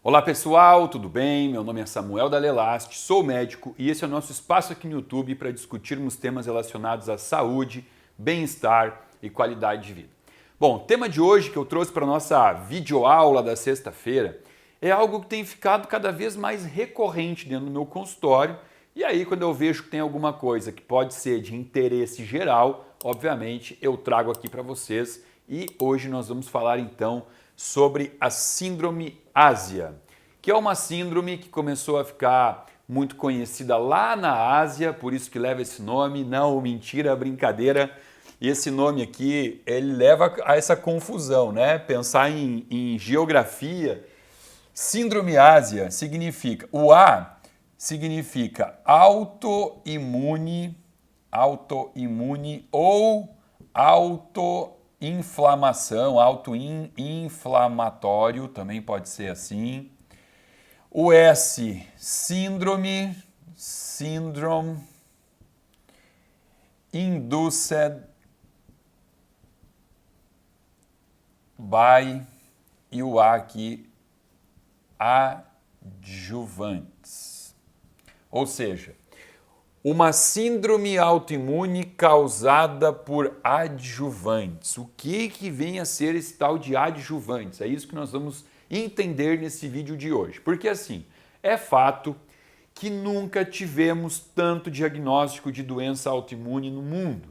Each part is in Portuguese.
Olá pessoal, tudo bem? Meu nome é Samuel Dalelast, sou médico e esse é o nosso espaço aqui no YouTube para discutirmos temas relacionados à saúde, bem-estar e qualidade de vida. Bom, o tema de hoje que eu trouxe para a nossa videoaula da sexta-feira é algo que tem ficado cada vez mais recorrente dentro do meu consultório e aí quando eu vejo que tem alguma coisa que pode ser de interesse geral, obviamente eu trago aqui para vocês e hoje nós vamos falar então sobre a síndrome Ásia, que é uma síndrome que começou a ficar muito conhecida lá na Ásia, por isso que leva esse nome. Não, mentira, brincadeira. E esse nome aqui, ele leva a essa confusão, né? Pensar em geografia, síndrome Ásia significa, o A significa autoimune ou autoinflamação, autoinflamatório, também pode ser assim. O S, syndrome induced by, e o A aqui, adjuvantes. Ou seja, uma síndrome autoimune causada por adjuvantes. O que vem a ser esse tal de adjuvantes? É isso que nós vamos entender nesse vídeo de hoje. Porque assim, é fato que nunca tivemos tanto diagnóstico de doença autoimune no mundo.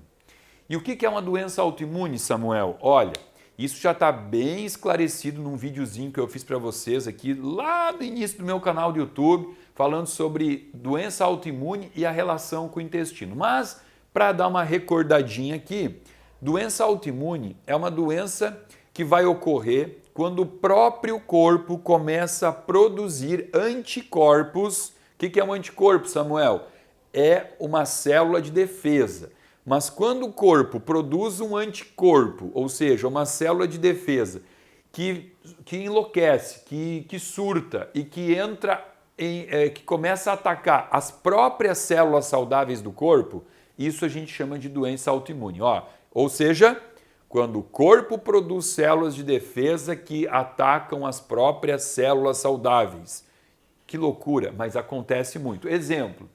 E o que é uma doença autoimune, Samuel? Olha, isso já está bem esclarecido num videozinho que eu fiz para vocês aqui lá no início do meu canal do YouTube, falando sobre doença autoimune e a relação com o intestino. Mas, para dar uma recordadinha aqui, doença autoimune é uma doença que vai ocorrer quando o próprio corpo começa a produzir anticorpos. O que é um anticorpo, Samuel? É uma célula de defesa. Mas quando o corpo produz um anticorpo, ou seja, uma célula de defesa que enlouquece, que surta e que entra que começa a atacar as próprias células saudáveis do corpo, isso a gente chama de doença autoimune. Ou seja, quando o corpo produz células de defesa que atacam as próprias células saudáveis. Que loucura, mas acontece muito. Exemplo,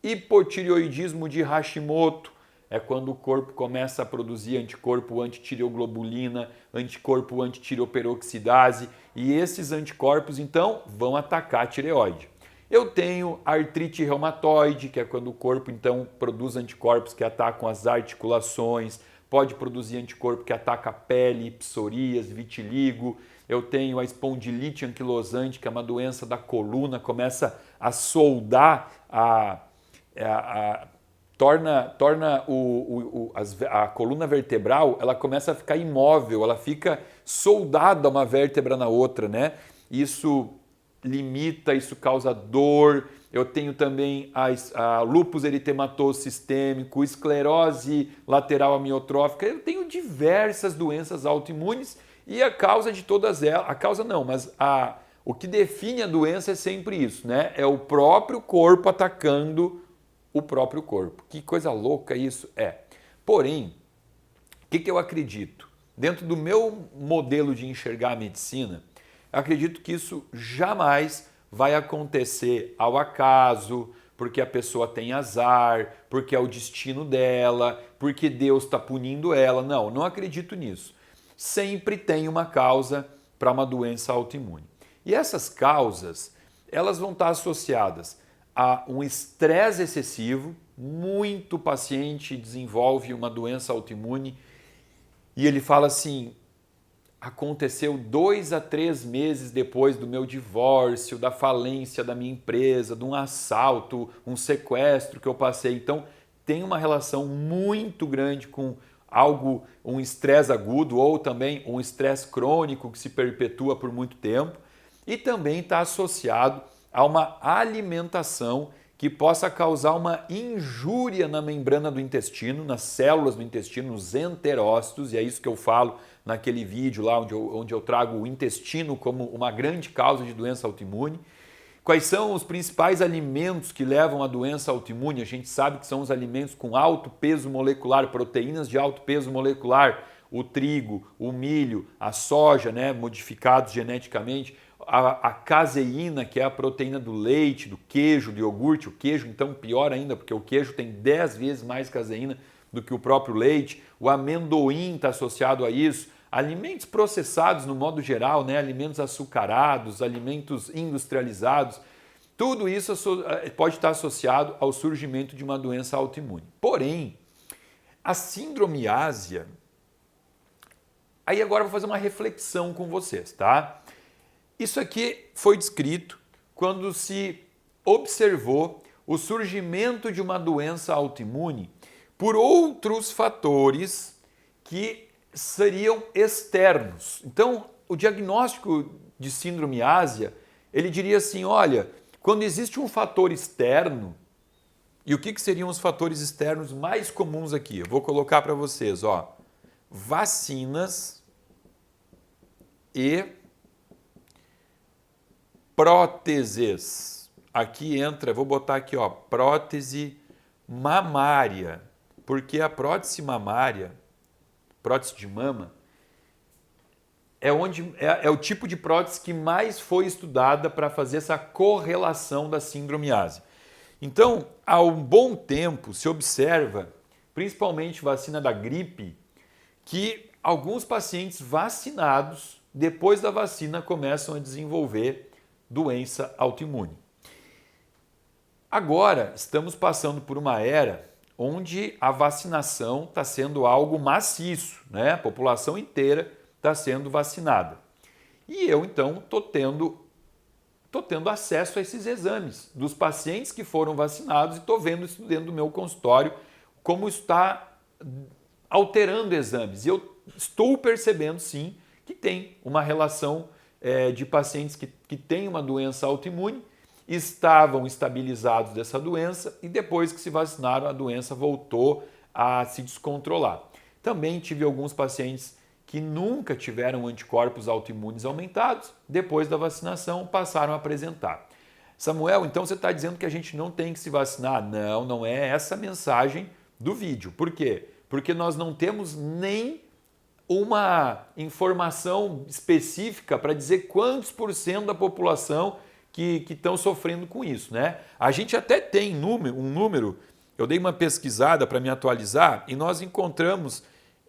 hipotireoidismo de Hashimoto é quando o corpo começa a produzir anticorpo antitireoglobulina, anticorpo antitireoperoxidase e esses anticorpos então vão atacar a tireoide. Eu tenho artrite reumatoide, que é quando o corpo então produz anticorpos que atacam as articulações, pode produzir anticorpo que ataca a pele, psoríase, vitiligo. Eu tenho a espondilite anquilosante, que é uma doença da coluna, começa a soldar torna a coluna vertebral, ela começa a ficar imóvel, ela fica soldada uma vértebra na outra, né? Isso limita, isso causa dor. Eu tenho também a lúpus eritematoso sistêmico, esclerose lateral amiotrófica. Eu tenho diversas doenças autoimunes e a causa de todas elas, o que define a doença é sempre isso, né? É o próprio corpo atacando o próprio corpo. Que coisa louca isso é. Porém, o que eu acredito? Dentro do meu modelo de enxergar a medicina, eu acredito que isso jamais vai acontecer ao acaso, porque a pessoa tem azar, porque é o destino dela, porque Deus está punindo ela. Não acredito nisso. Sempre tem uma causa para uma doença autoimune. E essas causas, elas vão estar associadas a um estresse excessivo. Muito paciente desenvolve uma doença autoimune e ele fala assim: aconteceu 2 a 3 meses depois do meu divórcio, da falência da minha empresa, de um assalto, um sequestro que eu passei. Então tem uma relação muito grande com um estresse agudo ou também um estresse crônico que se perpetua por muito tempo e também está associado a uma alimentação que possa causar uma injúria na membrana do intestino, nas células do intestino, nos enterócitos, e é isso que eu falo naquele vídeo lá onde eu trago o intestino como uma grande causa de doença autoimune. Quais são os principais alimentos que levam à doença autoimune? A gente sabe que são os alimentos com alto peso molecular, proteínas de alto peso molecular, o trigo, o milho, a soja, né, modificados geneticamente. a caseína, que é a proteína do leite, do queijo, do iogurte. O queijo, então, pior ainda, porque o queijo tem 10 vezes mais caseína do que o próprio leite. O amendoim está associado a isso. Alimentos processados, no modo geral, né? Alimentos açucarados, alimentos industrializados, tudo isso pode estar associado ao surgimento de uma doença autoimune. Porém, a sindromiásia, aí agora eu vou fazer uma reflexão com vocês, tá? Isso aqui foi descrito quando se observou o surgimento de uma doença autoimune por outros fatores que seriam externos. Então, o diagnóstico de sindromiásia, ele diria assim, olha, quando existe um fator externo, e o que seriam os fatores externos mais comuns aqui? Eu vou colocar para vocês, ó, vacinas e próteses. Aqui entra, vou botar aqui, ó, prótese mamária, porque a prótese mamária, prótese de mama, é o tipo de prótese que mais foi estudada para fazer essa correlação da sindromiase. Então, há um bom tempo se observa, principalmente vacina da gripe, que alguns pacientes vacinados, depois da vacina, começam a desenvolver doença autoimune. Agora, estamos passando por uma era onde a vacinação está sendo algo maciço, né? A população inteira está sendo vacinada. E eu, então, estou tendo acesso a esses exames dos pacientes que foram vacinados e estou vendo isso dentro do meu consultório, como está alterando exames. E eu estou percebendo, sim, que tem uma relação de pacientes que têm uma doença autoimune, estavam estabilizados dessa doença e depois que se vacinaram, a doença voltou a se descontrolar. Também tive alguns pacientes que nunca tiveram anticorpos autoimunes aumentados, depois da vacinação passaram a apresentar. Samuel, então você está dizendo que a gente não tem que se vacinar? Não, não é essa a mensagem do vídeo. Por quê? Porque nós não temos nem uma informação específica para dizer quantos por cento da população que estão sofrendo com isso, né? A gente até tem um número, eu dei uma pesquisada para me atualizar e nós encontramos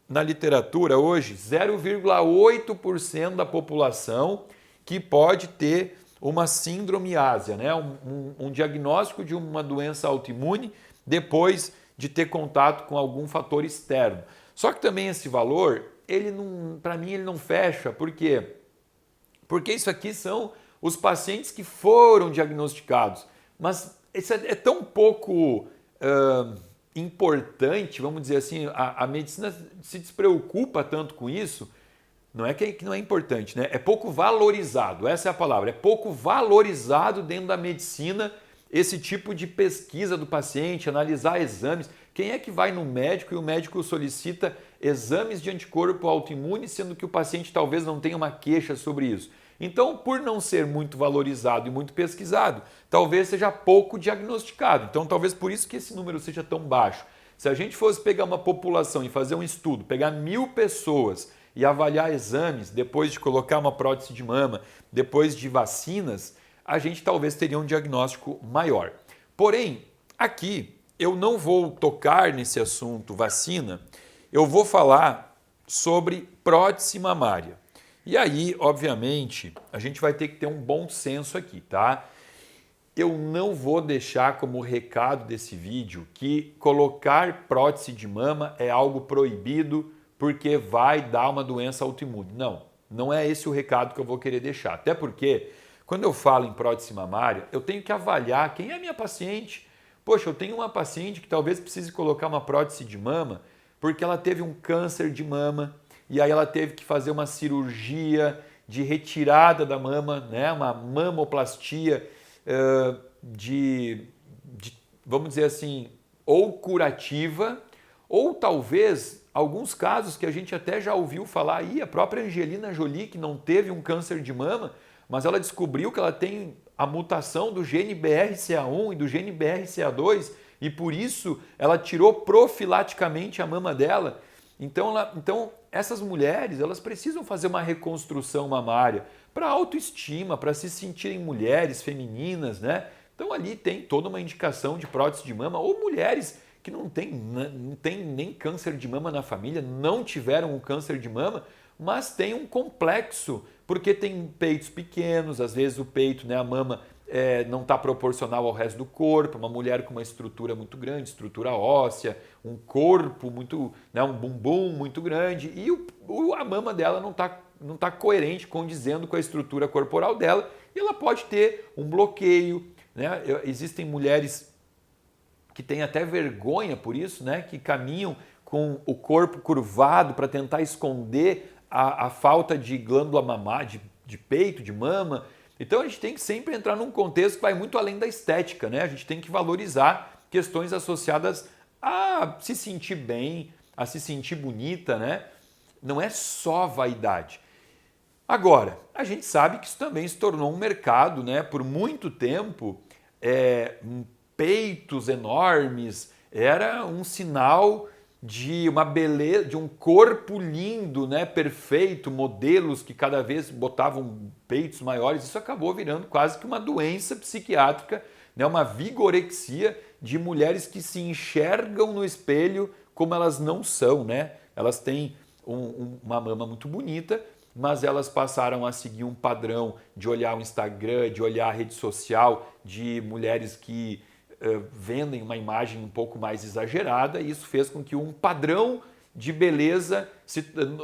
na literatura hoje 0,8% da população que pode ter uma sindromiásia, né? Um diagnóstico de uma doença autoimune depois de ter contato com algum fator externo. Só que também esse valor, para mim, ele não fecha. Por quê? Porque isso aqui são os pacientes que foram diagnosticados. Mas isso é tão pouco importante, vamos dizer assim, a medicina se despreocupa tanto com isso, não é que não é importante, né? É pouco valorizado, essa é a palavra, é pouco valorizado dentro da medicina esse tipo de pesquisa do paciente, analisar exames. Quem é que vai no médico e o médico solicita exames de anticorpo autoimune, sendo que o paciente talvez não tenha uma queixa sobre isso? Então, por não ser muito valorizado e muito pesquisado, talvez seja pouco diagnosticado. Então, talvez por isso que esse número seja tão baixo. Se a gente fosse pegar uma população e fazer um estudo, pegar 1000 pessoas e avaliar exames, depois de colocar uma prótese de mama, depois de vacinas, a gente talvez teria um diagnóstico maior. Porém, aqui eu não vou tocar nesse assunto vacina, eu vou falar sobre prótese mamária. E aí, obviamente, a gente vai ter que ter um bom senso aqui, tá? Eu não vou deixar como recado desse vídeo que colocar prótese de mama é algo proibido porque vai dar uma doença autoimune. Não, não é esse o recado que eu vou querer deixar. Até porque, quando eu falo em prótese mamária, eu tenho que avaliar quem é a minha paciente. Poxa, eu tenho uma paciente que talvez precise colocar uma prótese de mama porque ela teve um câncer de mama e aí ela teve que fazer uma cirurgia de retirada da mama, né? Uma mamoplastia vamos dizer assim, ou curativa, ou talvez alguns casos que a gente até já ouviu falar aí, a própria Angelina Jolie, que não teve um câncer de mama, mas ela descobriu que ela tem a mutação do gene BRCA1 e do gene BRCA2 e por isso ela tirou profilaticamente a mama dela. Então essas mulheres, elas precisam fazer uma reconstrução mamária para autoestima, para se sentirem mulheres femininas, né? Então ali tem toda uma indicação de prótese de mama, ou mulheres que não tem nem câncer de mama na família, não tiveram um câncer de mama, mas tem um complexo, porque tem peitos pequenos, às vezes o peito, né, a mama não está proporcional ao resto do corpo, uma mulher com uma estrutura muito grande, estrutura óssea, um corpo muito, né, um bumbum muito grande, e a mama dela não tá coerente, condizendo com a estrutura corporal dela, e ela pode ter um bloqueio, né? Existem mulheres que têm até vergonha por isso, né? Que caminham com o corpo curvado para tentar esconder a falta de glândula mamária, de peito, de mama. Então a gente tem que sempre entrar num contexto que vai muito além da estética, né? A gente tem que valorizar questões associadas a se sentir bem, a se sentir bonita, né? Não é só vaidade. Agora, a gente sabe que isso também se tornou um mercado, né? Por muito tempo, peitos enormes era um sinal de uma beleza, de um corpo lindo, né? Perfeito, modelos que cada vez botavam peitos maiores. Isso acabou virando quase que uma doença psiquiátrica, né? Uma vigorexia de mulheres que se enxergam no espelho como elas não são, né? Elas têm uma mama muito bonita, mas elas passaram a seguir um padrão de olhar o Instagram, de olhar a rede social, de mulheres que vendem uma imagem um pouco mais exagerada, e isso fez com que um padrão de beleza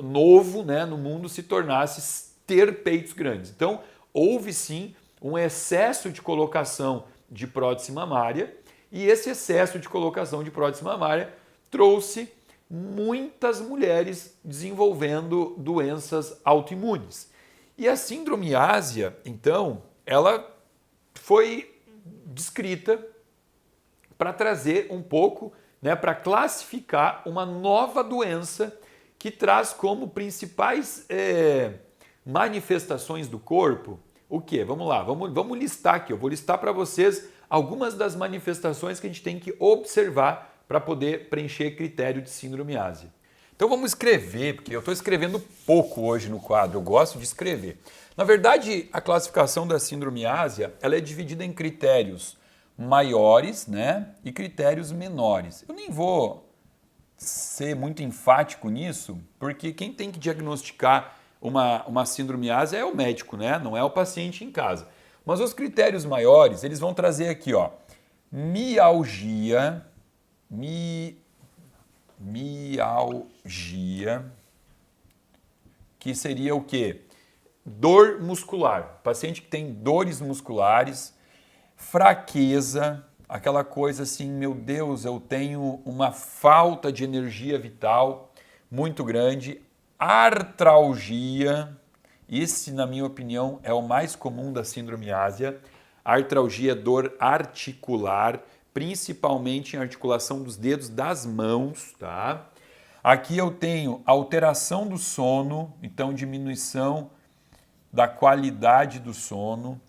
novo, né, no mundo se tornasse ter peitos grandes. Então, houve sim um excesso de colocação de prótese mamária, e esse excesso de colocação de prótese mamária trouxe muitas mulheres desenvolvendo doenças autoimunes. E a síndrome ásia, então, ela foi descrita para trazer um pouco, né, para classificar uma nova doença que traz como principais manifestações do corpo o quê? Vamos lá, vamos listar aqui. Eu vou listar para vocês algumas das manifestações que a gente tem que observar para poder preencher critério de síndrome ásia. Então vamos escrever, porque eu estou escrevendo pouco hoje no quadro, eu gosto de escrever. Na verdade, a classificação da síndrome ásia, ela é dividida em critérios maiores, né, e critérios menores. Eu nem vou ser muito enfático nisso, porque quem tem que diagnosticar uma síndrome ásia é o médico, né, não é o paciente em casa. Mas os critérios maiores, eles vão trazer aqui, ó, mialgia, que seria o quê? Dor muscular, paciente que tem dores musculares, fraqueza, aquela coisa assim, meu Deus, eu tenho uma falta de energia vital muito grande, artralgia, esse, na minha opinião, é o mais comum da síndrome ásia, artralgia, dor articular, principalmente em articulação dos dedos das mãos, tá? Aqui eu tenho alteração do sono, então diminuição da qualidade do sono.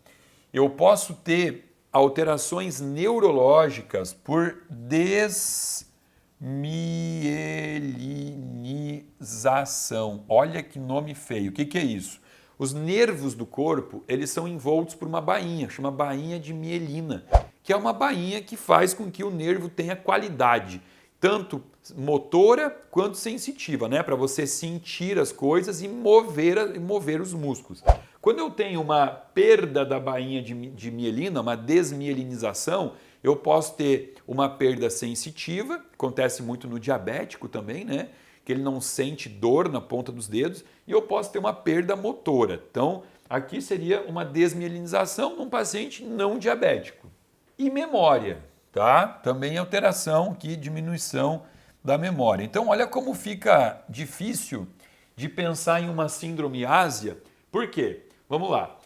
Eu posso ter alterações neurológicas por desmielinização. Olha que nome feio. O que é isso? Os nervos do corpo, eles são envoltos por uma bainha, chama bainha de mielina, que é uma bainha que faz com que o nervo tenha qualidade, tanto motora quanto sensitiva, né? Para você sentir as coisas e mover os músculos. Quando eu tenho uma perda da bainha de mielina, uma desmielinização, eu posso ter uma perda sensitiva, acontece muito no diabético também, né? Que ele não sente dor na ponta dos dedos, e eu posso ter uma perda motora. Então, aqui seria uma desmielinização num paciente não diabético. E memória, tá? Também alteração aqui, diminuição da memória. Então, olha como fica difícil de pensar em uma síndrome ásia. Por quê? Vamos lá.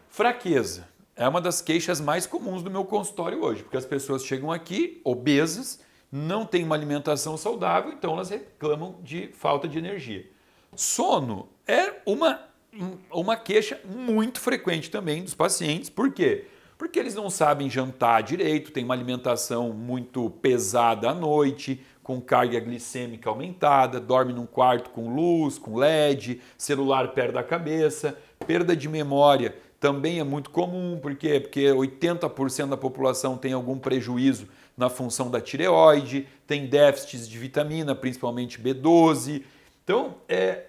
Fraqueza é uma das queixas mais comuns do meu consultório hoje, porque as pessoas chegam aqui obesas, não têm uma alimentação saudável, então elas reclamam de falta de energia. Sono é uma queixa muito frequente também dos pacientes. Por quê? Porque eles não sabem jantar direito, têm uma alimentação muito pesada à noite, com carga glicêmica aumentada, dorme num quarto com luz, com LED, celular perto da cabeça, perda de memória também é muito comum, por quê? Porque 80% da população tem algum prejuízo na função da tireoide, tem déficits de vitamina, principalmente B12. Então,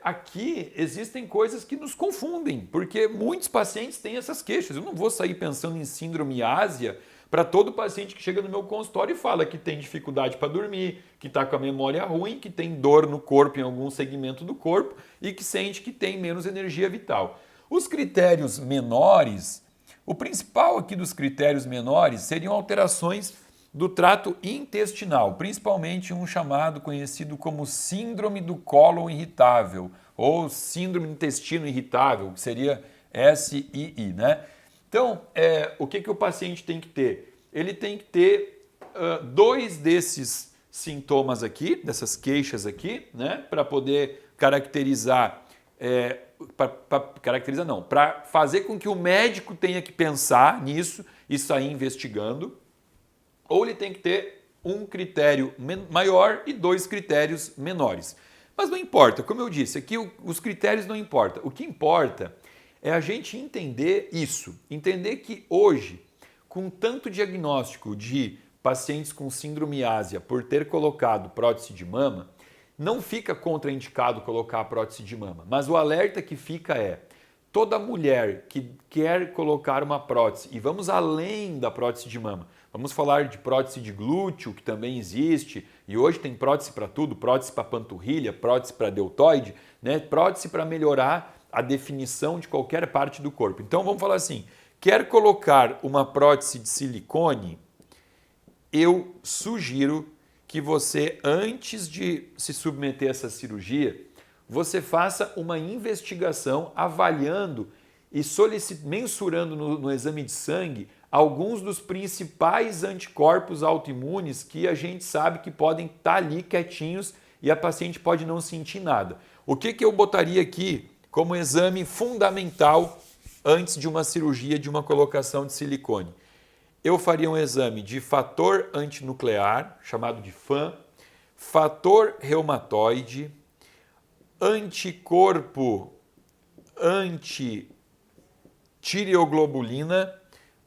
aqui existem coisas que nos confundem, porque muitos pacientes têm essas queixas. Eu não vou sair pensando em síndrome ásia para todo paciente que chega no meu consultório e fala que tem dificuldade para dormir, que está com a memória ruim, que tem dor no corpo em algum segmento do corpo e que sente que tem menos energia vital. Os critérios menores, o principal aqui dos critérios menores seriam alterações do trato intestinal, principalmente um chamado conhecido como síndrome do cólon irritável ou síndrome do intestino irritável, que seria SII, né? Então, o que o paciente tem que ter? Ele tem que ter 2 desses sintomas aqui, dessas queixas aqui, né? Para poder caracterizar, para fazer com que o médico tenha que pensar nisso e sair investigando. Ou ele tem que ter um critério maior e 2 critérios menores. Mas não importa, como eu disse, aqui os critérios não importam. O que importa é a gente entender isso, entender que hoje, com tanto diagnóstico de pacientes com síndrome ásia por ter colocado prótese de mama, não fica contraindicado colocar a prótese de mama, mas o alerta que fica é: toda mulher que quer colocar uma prótese, e vamos além da prótese de mama, vamos falar de prótese de glúteo, que também existe, e hoje tem prótese para tudo, prótese para panturrilha, prótese para deltoide, né? Prótese para melhorar a definição de qualquer parte do corpo. Então vamos falar assim, quer colocar uma prótese de silicone, eu sugiro que você, antes de se submeter a essa cirurgia, você faça uma investigação avaliando e mensurando no exame de sangue alguns dos principais anticorpos autoimunes que a gente sabe que podem estar ali quietinhos e a paciente pode não sentir nada. O que eu botaria aqui como exame fundamental antes de uma cirurgia de uma colocação de silicone? Eu faria um exame de fator antinuclear, chamado de FAN, fator reumatoide, anticorpo antitireoglobulina,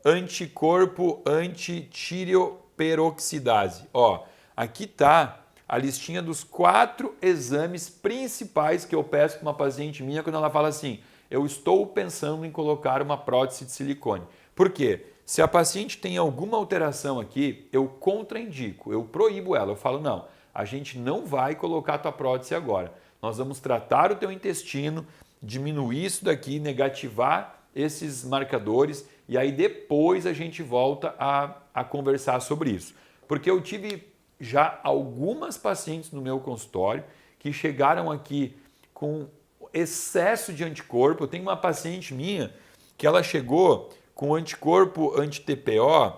anticorpo antitireoperoxidase. Ó, aqui está a listinha dos 4 exames principais que eu peço para uma paciente minha quando ela fala assim, eu estou pensando em colocar uma prótese de silicone. Por quê? Se a paciente tem alguma alteração aqui, eu contraindico, eu proíbo ela, eu falo, não, a gente não vai colocar a tua prótese agora. Nós vamos tratar o teu intestino, diminuir isso daqui, negativar esses marcadores e aí depois a gente volta a conversar sobre isso. Porque eu tive já algumas pacientes no meu consultório que chegaram aqui com excesso de anticorpo. Eu tenho uma paciente minha que ela chegou com anticorpo anti-TPO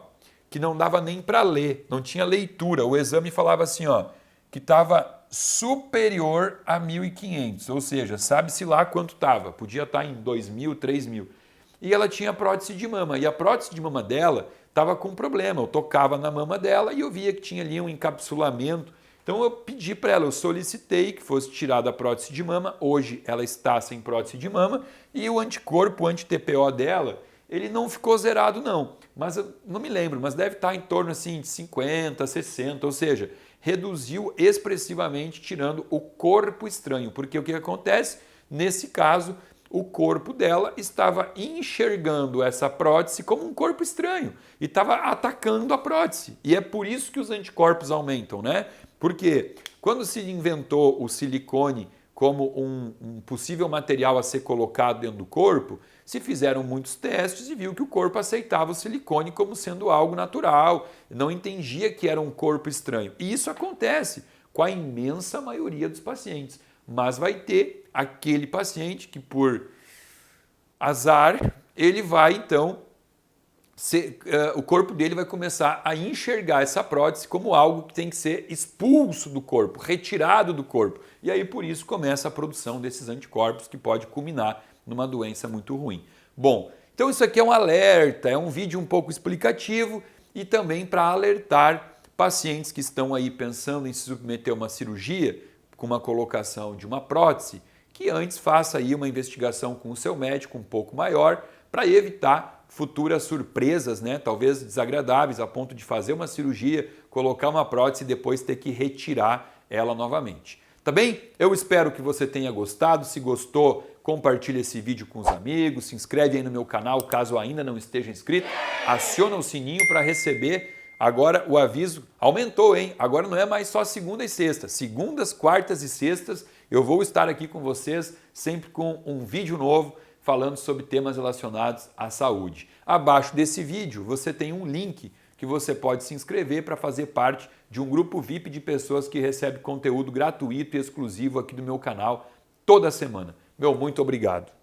que não dava nem para ler, não tinha leitura. O exame falava assim, ó, que estava superior a 1.500, ou seja, sabe-se lá quanto estava, podia estar em 2.000, 3.000. E ela tinha prótese de mama, e a prótese de mama dela estava com problema, eu tocava na mama dela e eu via que tinha ali um encapsulamento. Então eu pedi para ela, eu solicitei que fosse tirada a prótese de mama, hoje ela está sem prótese de mama e o anticorpo anti-TPO dela, ele não ficou zerado não, mas eu não me lembro, mas deve estar em torno assim de 50, 60, ou seja, reduziu expressivamente tirando o corpo estranho, porque o que acontece? Nesse caso, o corpo dela estava enxergando essa prótese como um corpo estranho e estava atacando a prótese. E é por isso que os anticorpos aumentam, né? Porque quando se inventou o silicone como um possível material a ser colocado dentro do corpo, se fizeram muitos testes e viu que o corpo aceitava o silicone como sendo algo natural, não entendia que era um corpo estranho. E isso acontece com a imensa maioria dos pacientes. Mas vai ter aquele paciente que, por azar, ele vai então, o corpo dele vai começar a enxergar essa prótese como algo que tem que ser expulso do corpo, retirado do corpo. E aí por isso começa a produção desses anticorpos que pode culminar numa doença muito ruim. Bom, então isso aqui é um alerta, é um vídeo um pouco explicativo e também para alertar pacientes que estão aí pensando em se submeter a uma cirurgia com uma colocação de uma prótese, que antes faça aí uma investigação com o seu médico um pouco maior para evitar futuras surpresas, né? Talvez desagradáveis, a ponto de fazer uma cirurgia, colocar uma prótese e depois ter que retirar ela novamente. Tá bem? Eu espero que você tenha gostado. Se gostou, compartilhe esse vídeo com os amigos, se inscreve aí no meu canal caso ainda não esteja inscrito, aciona o sininho para receber. Agora o aviso aumentou, hein? Agora não é mais só segunda e sexta. Segundas, quartas e sextas eu vou estar aqui com vocês sempre com um vídeo novo falando sobre temas relacionados à saúde. Abaixo desse vídeo você tem um link que você pode se inscrever para fazer parte de um grupo VIP de pessoas que recebe conteúdo gratuito e exclusivo aqui do meu canal toda semana. Meu muito obrigado.